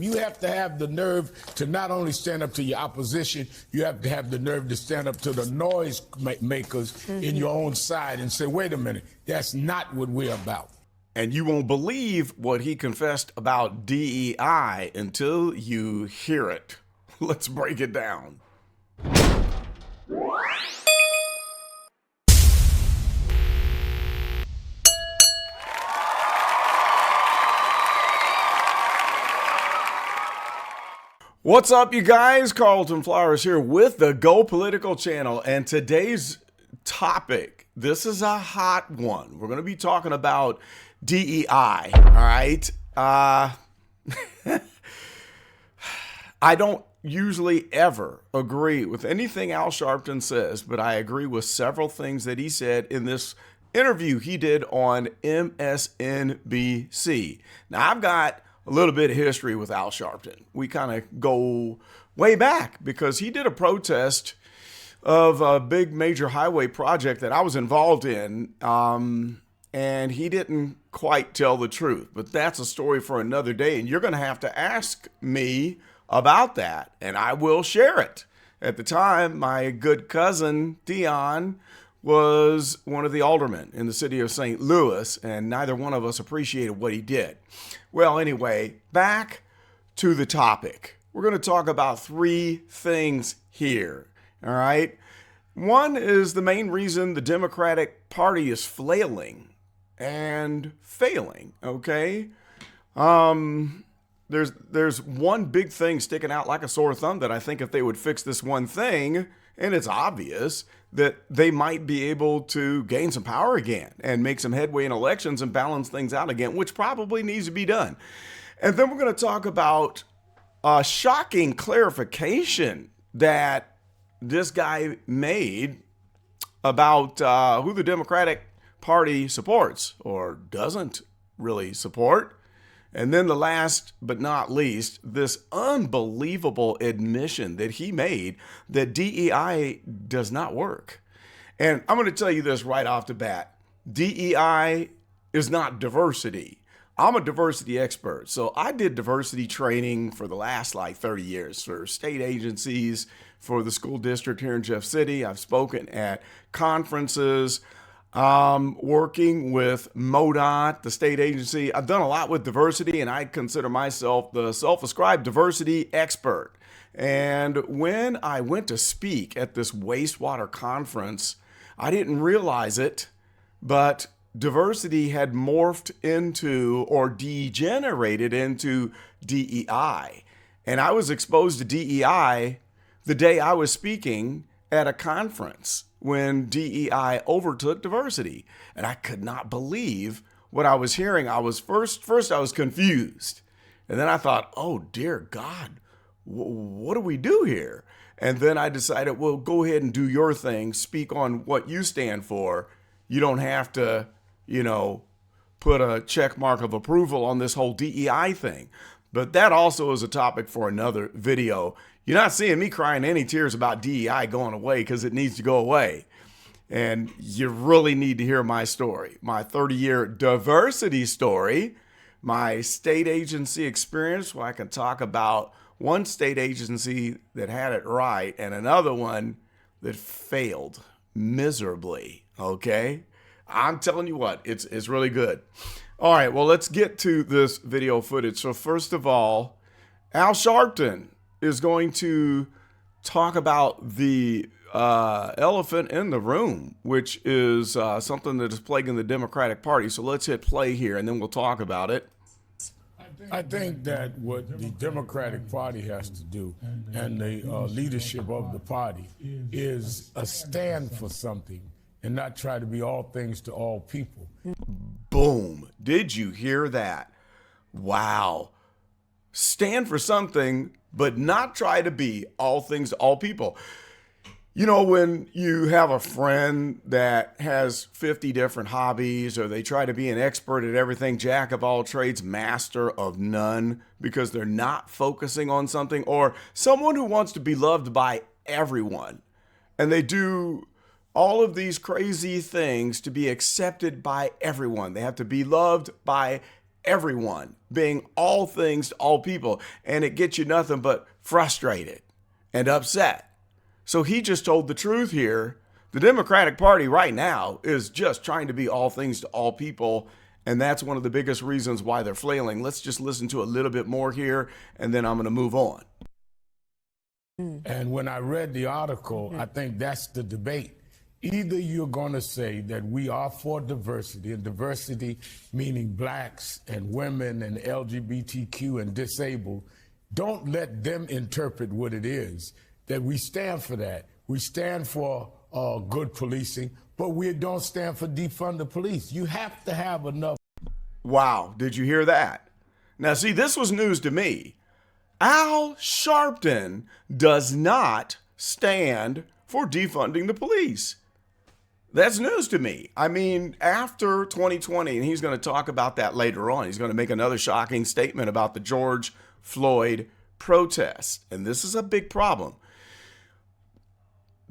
You have to have the nerve to not only stand up to your opposition, you have to have the nerve to stand up to the noise makers in your own side and say, wait a minute, that's not what we're about. And you won't believe what he confessed about DEI until you hear it. Let's break it down. What's up, you guys? Carlton Flowers here with the Go Political channel. And today's topic, this is a hot one. We're going to be talking about DEI, all right? I don't usually ever agree with anything Al Sharpton says, but I agree with several things that he said in this interview he did on MSNBC. Now, I've got a little bit of history with Al Sharpton. We kind of go way back because he did a protest of a big major highway project that I was involved in, and he didn't quite tell the truth. But that's a story for another day, and you're going to have to ask me about that, and I will share it. At the time, my good cousin, Dion, was one of the aldermen in the city of St. Louis, and neither one of us appreciated what he did. Well, anyway, back to the topic. We're going to talk about three things here, all right? One is the main reason the Democratic Party is flailing and failing, okay? There's one big thing sticking out like a sore thumb that I think if they would fix this one thing, and it's obvious that they might be able to gain some power again and make some headway in elections and balance things out again, which probably needs to be done. And then we're going to talk about a shocking clarification that this guy made about who the Democratic Party supports or doesn't really support. And then the last but not least, this unbelievable admission that he made that DEI does not work. And I'm going to tell you this right off the bat. DEI is not diversity. I'm a diversity expert. So I did diversity training for the last 30 years for state agencies, for the school district here in Jeff City. I've spoken at conferences. Working with MoDOT, the state agency. I've done a lot with diversity, and I consider myself the self-ascribed diversity expert. And when I went to speak at this wastewater conference, I didn't realize it, but diversity had morphed into or degenerated into DEI. And I was exposed to DEI the day I was speaking at a conference when DEI overtook diversity. And I could not believe what I was hearing. I was first I was confused. And then I thought, oh dear God, what do we do here? And then I decided, well, go ahead and do your thing. Speak on what you stand for. You don't have to, put a check mark of approval on this whole DEI thing. But that also is a topic for another video. You're not seeing me crying any tears about DEI going away because it needs to go away. And you really need to hear my story, my 30-year diversity story, my state agency experience, where I can talk about one state agency that had it right and another one that failed miserably, okay? I'm telling you what, it's really good. All right, well, let's get to this video footage. So first of all, Al Sharpton is going to talk about the elephant in the room, which is something that is plaguing the Democratic Party. So let's hit play here, and then we'll talk about it. I think that what the Democratic Party has to do and the leadership of the party is stand for something and not try to be all things to all people. Boom. Did you hear that? Wow. Stand for something, but not try to be all things to all people. You know, when you have a friend that has 50 different hobbies, or they try to be an expert at everything, jack of all trades, master of none, because they're not focusing on something, or someone who wants to be loved by everyone, and they do all of these crazy things to be accepted by everyone. They have to be loved by everyone, being all things to all people, and it gets you nothing but frustrated and upset. So he just told the truth here. The Democratic Party right now is just trying to be all things to all people, and that's one of the biggest reasons why they're flailing. Let's just listen to a little bit more here, and then I'm going to move on. And when I read the article, I think that's the debate. Either you're going to say that we are for diversity, and diversity meaning blacks and women and LGBTQ and disabled. Don't let them interpret what it is, that we stand for that. We stand for good policing, but we don't stand for defund the police. You have to have enough. Wow, did you hear that? Now, see, this was news to me. Al Sharpton does not stand for defunding the police. That's news to me. I mean, after 2020, and he's going to talk about that later on, he's going to make another shocking statement about the George Floyd protests. And this is a big problem.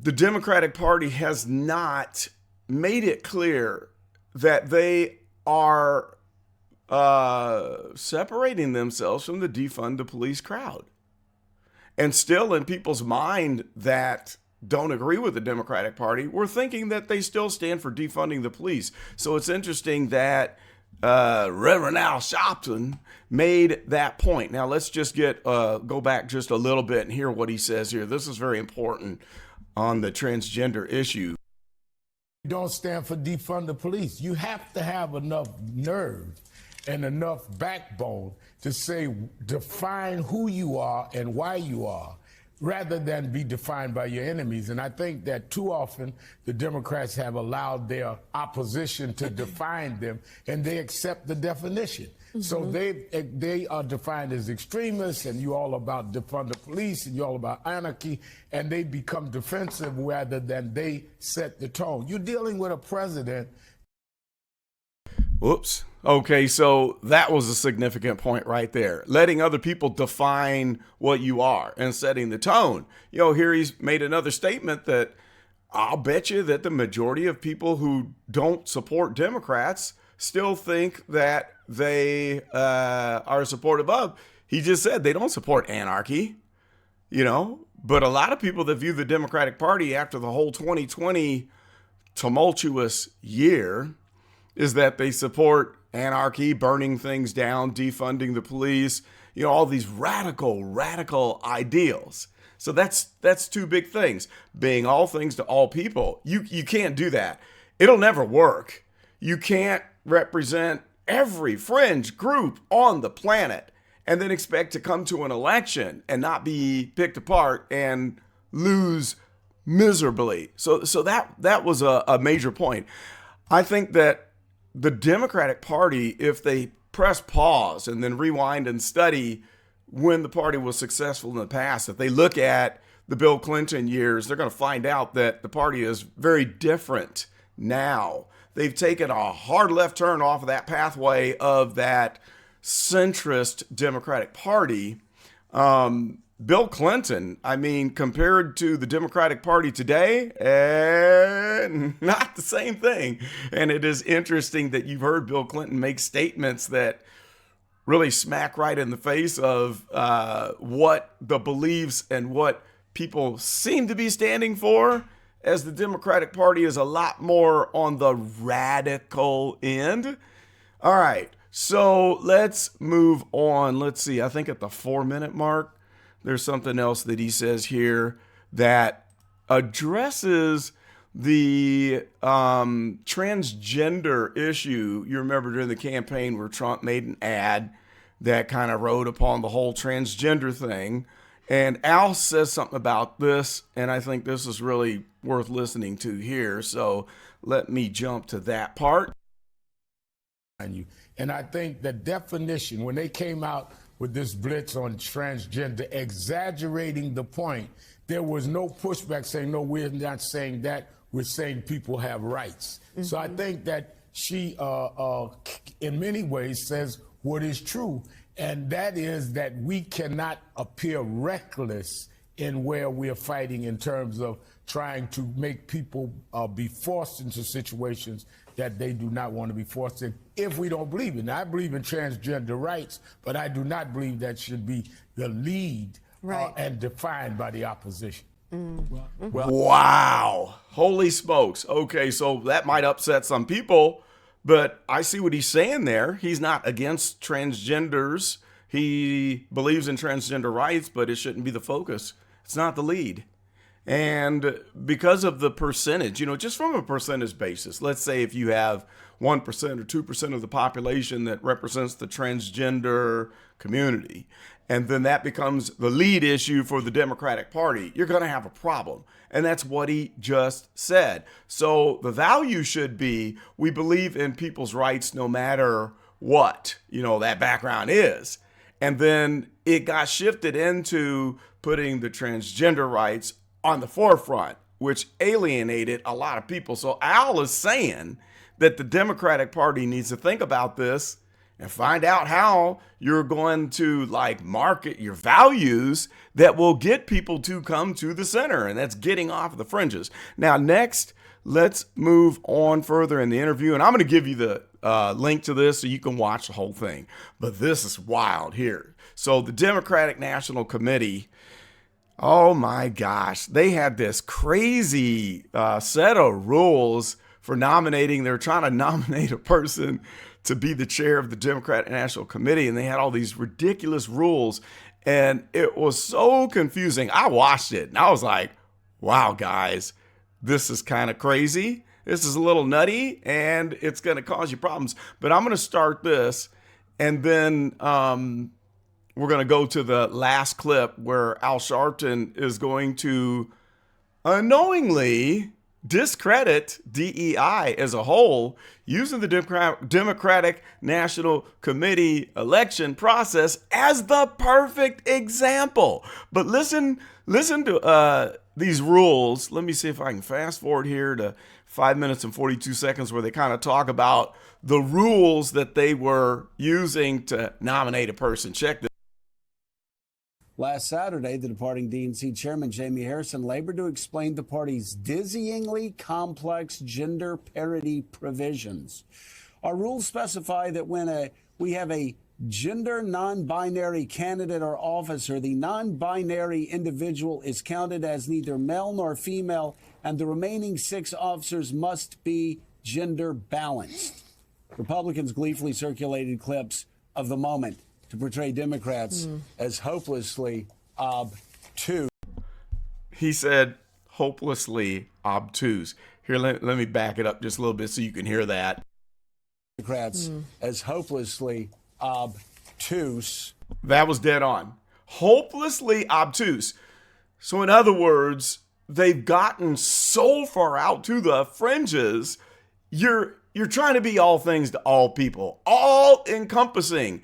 The Democratic Party has not made it clear that they are separating themselves from the defund the police crowd. And still in people's mind that don't agree with the Democratic Party, we're thinking that they still stand for defunding the police. So it's interesting that Reverend Al Sharpton made that point. Now let's just go back just a little bit and hear what he says here. This is very important on the transgender issue. Don't stand for defund the police. You have to have enough nerve and enough backbone to say, define who you are and why you are, rather than be defined by your enemies. And I think that too often the Democrats have allowed their opposition to define them, and they accept the definition. So they are defined as extremists, and you're all about defund the police, and you're all about anarchy, and they become defensive rather than they set the tone. You're dealing with a president. Whoops. Okay, so that was a significant point right there. Letting other people define what you are and setting the tone. You know, here he's made another statement that I'll bet you that the majority of people who don't support Democrats still think that they are supportive of. He just said they don't support anarchy, you know, but a lot of people that view the Democratic Party after the whole 2020 tumultuous year is that they support anarchy, burning things down, defunding the police, you know, all these radical ideals. So that's two big things. Being all things to all people. You can't do that. It'll never work. You can't represent every fringe group on the planet and then expect to come to an election and not be picked apart and lose miserably. So that was a major point. I think that the Democratic Party, if they press pause and then rewind and study when the party was successful in the past, if they look at the Bill Clinton years, they're going to find out that the party is very different now. They've taken a hard left turn off of that pathway of that centrist Democratic Party. Bill Clinton, I mean, compared to the Democratic Party today, not the same thing. And it is interesting that you've heard Bill Clinton make statements that really smack right in the face of what the beliefs and what people seem to be standing for, as the Democratic Party is a lot more on the radical end. All right, so let's move on. Let's see, I think at the 4-minute mark, there's something else that he says here that addresses the transgender issue. You remember during the campaign where Trump made an ad that kind of rode upon the whole transgender thing. And Al says something about this, and I think this is really worth listening to here. So let me jump to that part. And I think the definition, when they came out with this blitz on transgender, exaggerating the point, there was no pushback saying, no, we're not saying that. We're saying people have rights. So I think that she, in many ways, says what is true. And that is that we cannot appear reckless in where we're fighting in terms of trying to make people be forced into situations that they do not want to be forced in if we don't believe in. Now, I believe in transgender rights, but I do not believe that should be the lead and defined by the opposition. Wow. Holy smokes. Okay, so that might upset some people, but I see what he's saying there. He's not against transgenders. He believes in transgender rights, but it shouldn't be the focus. It's not the lead. And because of the percentage, just from a percentage basis, let's say if you have 1% or 2% of the population that represents the transgender community, and then that becomes the lead issue for the Democratic Party, you're going to have a problem. And that's what he just said. So the value should be, we believe in people's rights no matter what, that background is. And then it got shifted into putting the transgender rights on the forefront, which alienated a lot of people. So Al is saying that the Democratic Party needs to think about this and find out how you're going to market your values that will get people to come to the center. And that's getting off the fringes. Now, next, let's move on further in the interview. And I'm going to give you the link to this so you can watch the whole thing. But this is wild here. So the Democratic National Committee, oh my gosh, they had this crazy set of rules for nominating. They're trying to nominate a person to be the chair of the Democratic National Committee, and they had all these ridiculous rules, and it was so confusing. I watched it, and I was like, wow, guys, this is kind of crazy. This is a little nutty, and it's going to cause you problems. But I'm going to start this, and then we're going to go to the last clip where Al Sharpton is going to unknowingly discredit DEI as a whole using the Democratic National Committee election process as the perfect example. But listen to these rules. Let me see if I can fast forward here to 5 minutes and 42 seconds where they kind of talk about the rules that they were using to nominate a person. Check this. Last Saturday, the departing DNC chairman, Jamie Harrison, labored to explain the party's dizzyingly complex gender parity provisions. Our rules specify that when we have a gender non-binary candidate or officer, the non-binary individual is counted as neither male nor female, and the remaining 6 officers must be gender balanced. Republicans gleefully circulated clips of the moment to portray Democrats as hopelessly obtuse. He said hopelessly obtuse. Here, let me back it up just a little bit so you can hear that. Democrats as hopelessly obtuse. That was dead on. Hopelessly obtuse. So in other words, they've gotten so far out to the fringes, you're trying to be all things to all people, all encompassing.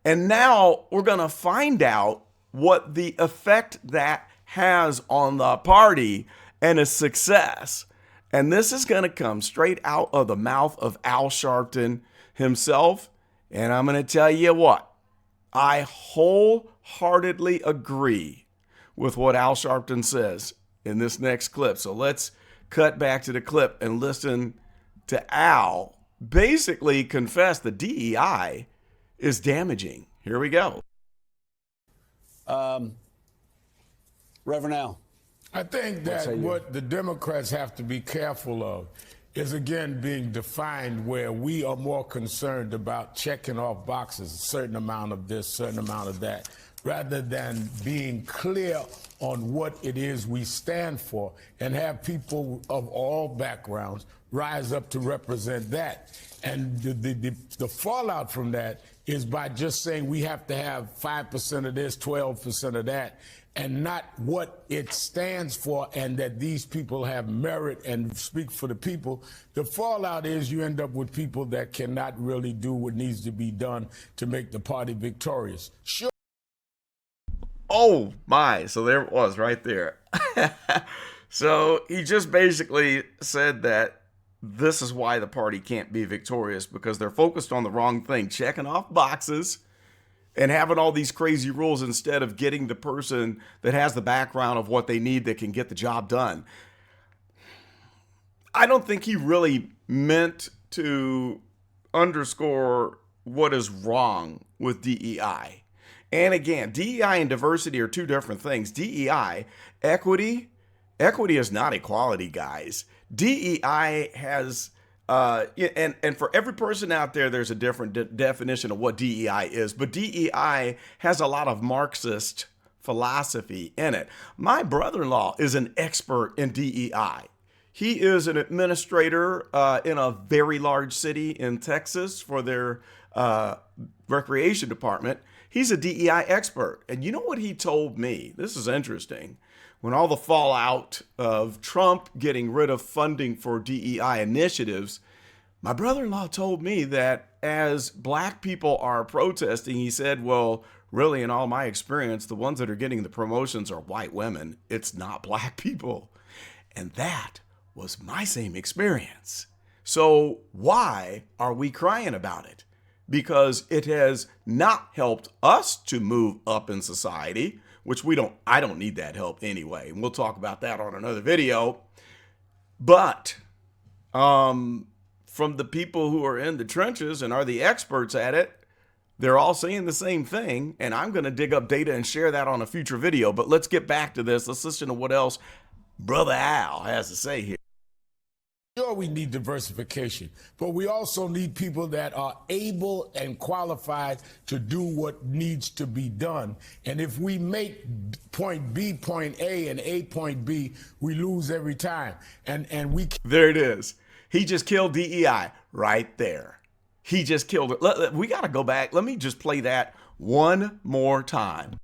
And now we're going to find out what the effect that has on the party and its success. And this is going to come straight out of the mouth of Al Sharpton himself. And I'm going to tell you what, I wholeheartedly agree with what Al Sharpton says in this next clip. So let's cut back to the clip and listen to Al basically confess the DEI is damaging. Here we go. Reverend Al. I think that what the Democrats have to be careful of is, again, being defined where we are more concerned about checking off boxes, a certain amount of this, certain amount of that, rather than being clear on what it is we stand for and have people of all backgrounds rise up to represent that. And the fallout from that is by just saying we have to have 5% of this, 12% of that, and not what it stands for, and that these people have merit and speak for the people. The fallout is you end up with people that cannot really do what needs to be done to make the party victorious. Sure. Oh my, so there it was right there. So he just basically said that this is why the party can't be victorious, because they're focused on the wrong thing, checking off boxes, and having all these crazy rules instead of getting the person that has the background of what they need that can get the job done. I don't think he really meant to underscore what is wrong with DEI. And again, DEI and diversity are two different things. DEI, equity is not equality, guys. DEI has, and for every person out there, there's a different definition of what DEI is. But DEI has a lot of Marxist philosophy in it. My brother-in-law is an expert in DEI. He is an administrator in a very large city in Texas for their recreation department. He's a DEI expert. And you know what he told me? This is interesting. When all the fallout of Trump getting rid of funding for DEI initiatives, my brother-in-law told me that as black people are protesting, he said, well, really, in all my experience, the ones that are getting the promotions are white women. It's not black people. And that was my same experience. So why are we crying about it? Because it has not helped us to move up in society, which I don't need that help anyway. And we'll talk about that on another video. But from the people who are in the trenches and are the experts at it, they're all saying the same thing. And I'm going to dig up data and share that on a future video. But let's get back to this. Let's listen to what else Brother Al has to say here. Sure, we need diversification, but we also need people that are able and qualified to do what needs to be done. And if we make point B point A and A point B, we lose every time. And we There it is. He just killed DEI right there. He just killed it. We got to go back. Let me just play that one more time.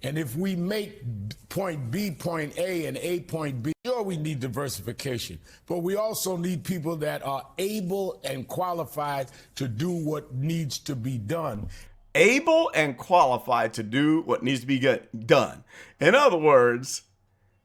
And if we make point B point A and A point B, sure, we need diversification, but we also need people that are able and qualified to do what needs to be done. Able and qualified to do what needs to be done. In other words,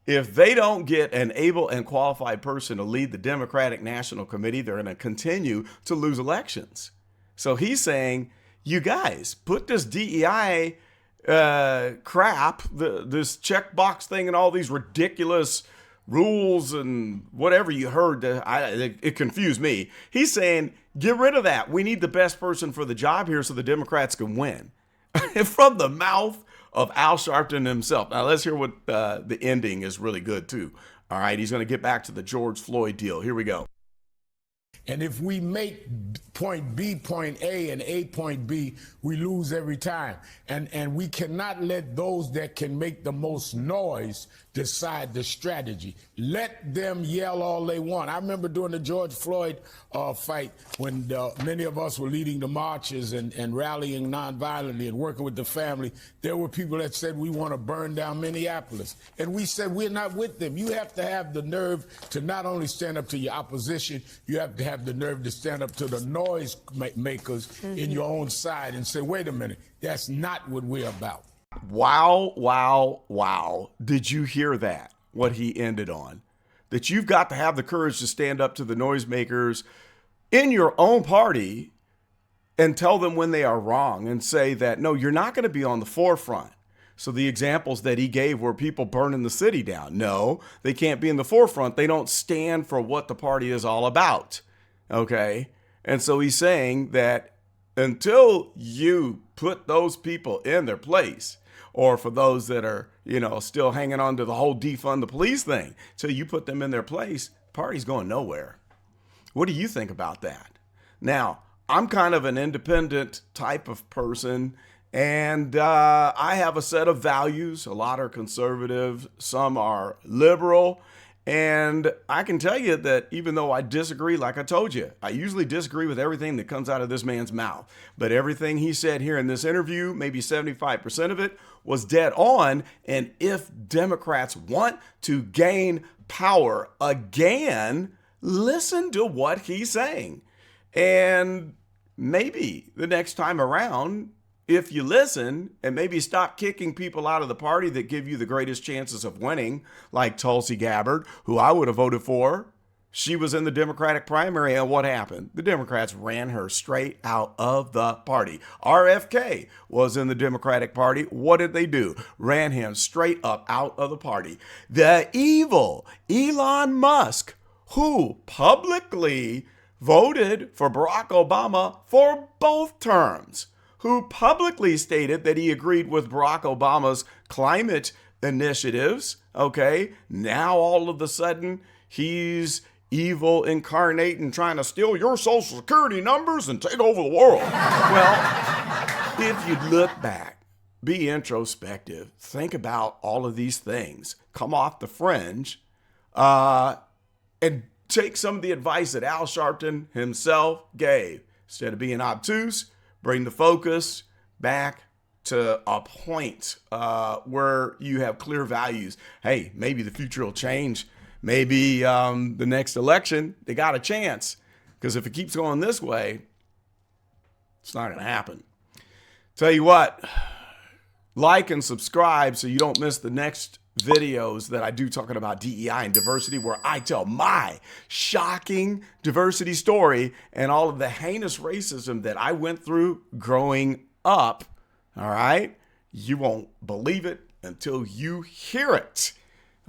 if they don't get an able and qualified person to lead the Democratic National Committee, they're going to continue to lose elections. So he's saying, you guys, put this DEI crap, this checkbox thing and all these ridiculous rules and whatever you heard, it confused me. He's saying, get rid of that. We need the best person for the job here so the Democrats can win. From the mouth of Al Sharpton himself. Now let's hear what the ending is really good too. All right, he's going to get back to the George Floyd deal. Here we go. And if we make point B point A and A point B, we lose every time. And we cannot let those that can make the most noise decide the strategy. Let them yell all they want. I remember during the George Floyd fight when many of us were leading the marches and rallying nonviolently and working with the family, there were people that said we want to burn down Minneapolis. And we said we're not with them. You have to have the nerve to not only stand up to your opposition, you have to have the nerve to stand up to the noise makers in your own side and say, wait a minute, that's not what we're about. Wow, wow, wow. Did you hear that? What he ended on? That you've got to have the courage to stand up to the noisemakers in your own party and tell them when they are wrong and say that, no, you're not going to be on the forefront. So the examples that he gave were people burning the city down. No, they can't be in the forefront. They don't stand for what the party is all about. Okay? And so he's saying that until you put those people in their place, or for those that are, still hanging on to the whole defund the police thing, till you put them in their place, the party's going nowhere. What do you think about that? Now, I'm kind of an independent type of person, and I have a set of values. A lot are conservative, some are liberal. And I can tell you that even though I disagree, like I told you, I usually disagree with everything that comes out of this man's mouth. But everything he said here in this interview, maybe 75% of it, was dead on. And if Democrats want to gain power again, listen to what he's saying. And maybe the next time around, if you listen and maybe stop kicking people out of the party that give you the greatest chances of winning, like Tulsi Gabbard, who I would have voted for She was in the Democratic primary, and what happened? The Democrats ran her straight out of the party. RFK was in the Democratic Party. What did they do? Ran him straight up out of the party. The evil Elon Musk, who publicly voted for Barack Obama for both terms, who publicly stated that he agreed with Barack Obama's climate initiatives, okay? Now all of a sudden, he's evil incarnate and trying to steal your social security numbers and take over the world. Well, if you look back, be introspective, think about all of these things, come off the fringe, and take some of the advice that Al Sharpton himself gave. Instead of being obtuse, bring the focus back to a point where you have clear values. Hey, maybe the future will change. Maybe the next election, they got a chance. Because if it keeps going this way, it's not going to happen. Tell you what, like and subscribe so you don't miss the next videos that I do talking about DEI and diversity, where I tell my shocking diversity story and all of the heinous racism that I went through growing up. All right? You won't believe it until you hear it.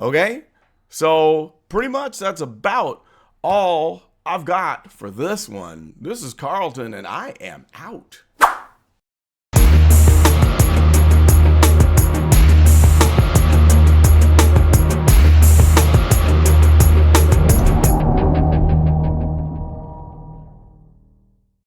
Okay? So pretty much that's about all I've got for this one. This is Carlton, and I am out.